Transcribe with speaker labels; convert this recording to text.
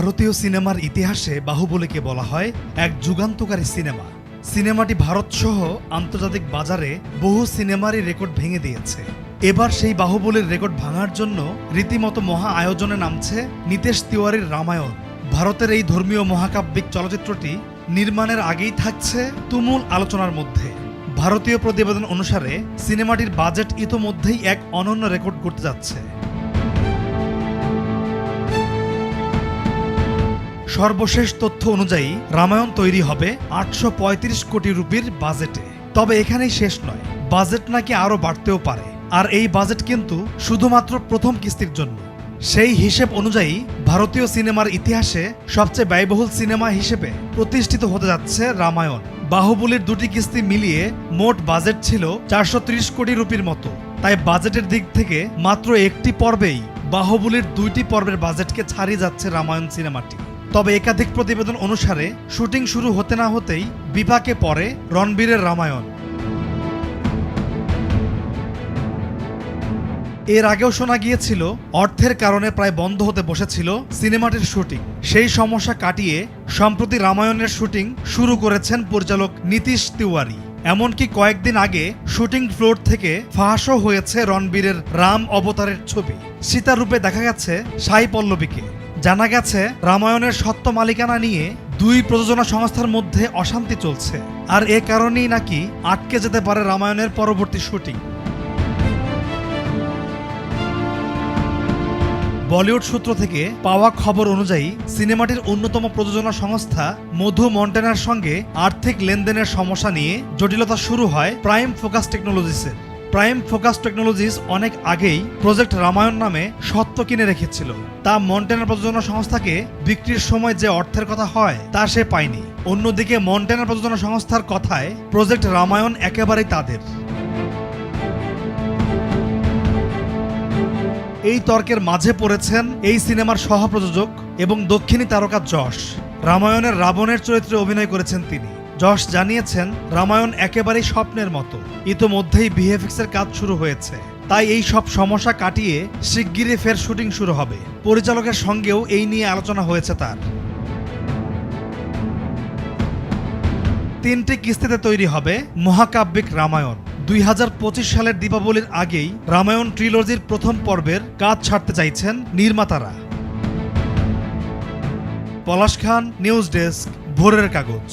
Speaker 1: ভারতীয় সিনেমার ইতিহাসে বাহুবলীকে বলা হয় এক যুগান্তকারী সিনেমা। সিনেমাটি ভারতসহ আন্তর্জাতিক বাজারে বহু সিনেমারই রেকর্ড ভেঙে দিয়েছে। এবার সেই বাহুবলীর রেকর্ড ভাঙার জন্য রীতিমতো মহা আয়োজনে নামছে নিতেশ তিওয়ারির রামায়ণ। ভারতের এই ধর্মীয় মহাকাব্যিক চলচ্চিত্রটি নির্মাণের আগেই থাকছে তুমুল আলোচনার মধ্যে। ভারতীয় প্রতিবেদন অনুসারে সিনেমাটির বাজেট ইতোমধ্যেই এক অনন্য রেকর্ড করতে যাচ্ছে। সর্বশেষ তথ্য অনুযায়ী রামায়ণ তৈরি হবে 835 কোটি রুপির বাজেটে। তবে এখানেই শেষ নয়, বাজেট নাকি আরও বাড়তেও পারে। আর এই বাজেট কিন্তু শুধুমাত্র প্রথম কিস্তির জন্য। সেই হিসেব অনুযায়ী ভারতীয় সিনেমার ইতিহাসে সবচেয়ে ব্যয়বহুল সিনেমা হিসেবে প্রতিষ্ঠিত হতে যাচ্ছে রামায়ণ। বাহুবলীর দুটি কিস্তি মিলিয়ে মোট বাজেট ছিল 430 কোটি রুপির মতো। তাই বাজেটের দিক থেকে মাত্র একটি পর্বেই বাহুবলীর দুইটি পর্বের বাজেটকে ছাড়িয়ে যাচ্ছে রামায়ণ সিনেমাটি। তবে একাধিক প্রতিবেদন অনুসারে শুটিং শুরু হতে না হতেই বিপাকে পড়ে রণবীরের রামায়ণ। এর আগেও শোনা গিয়েছিল অর্থের কারণে প্রায় বন্ধ হতে বসেছিল সিনেমাটির শুটিং। সেই সমস্যা কাটিয়ে সম্প্রতি রামায়ণের শুটিং শুরু করেছেন পরিচালক নিতেশ তিওয়ারি। এমনকি কয়েকদিন আগে শুটিং ফ্লোর থেকে ফাঁসও হয়েছে রণবীরের রাম অবতারের ছবি। সীতা রূপে দেখা গেছে সাই পল্লবীকে। জানা গেছে রামায়ণের সত্ত্ব মালিকানা নিয়ে দুই প্রযোজনা সংস্থার মধ্যে অশান্তি চলছে, আর এ কারণেই নাকি আটকে যেতে পারে রামায়ণের পরবর্তী শুটিং। বলিউড সূত্র থেকে পাওয়া খবর অনুযায়ী সিনেমাটির অন্যতম প্রযোজনা সংস্থা মধু মন্টেনার সঙ্গে আর্থিক লেনদেনের সমস্যা নিয়ে জটিলতা শুরু হয় প্রাইম ফোকাস টেকনোলজিসের। প্রাইম ফোকাস টেকনোলজিস অনেক আগেই প্রজেক্ট রামায়ণ নামে স্বত্ব কিনে রেখেছিল। তা মন্টেনার প্রযোজনা সংস্থাকে বিক্রির সময় যে অর্থের কথা হয় তা সে পায়নি। অন্যদিকে মন্টেনার প্রযোজনা সংস্থার কথায় প্রজেক্ট রামায়ণ একেবারেই তাদের। এই তর্কের মাঝে পড়েছেন এই সিনেমার সহপ্রযোজক এবং দক্ষিণী তারকা যশ। রামায়ণের রাবণের চরিত্রে অভিনয় করেছেন তিনি। যশ জানিয়েছেন রামায়ণ একেবারেই স্বপ্নের মতো। ইতোমধ্যেই ভিএফএক্সের কাজ শুরু হয়েছে, তাই এই সব সমস্যা কাটিয়ে শিগগিরই ফের শুটিং শুরু হবে। পরিচালকের সঙ্গেও এই নিয়ে আলোচনা হয়েছে তার। 3টি কিস্তিতে তৈরি হবে মহাকাব্যিক রামায়ণ। 2025 সালের দীপাবলির আগেই রামায়ণ ট্রিলজির প্রথম পর্বের কাজ ছাড়তে চাইছেন নির্মাতারা। পলাশ খান, নিউজ ডেস্ক, ভোরের কাগজ।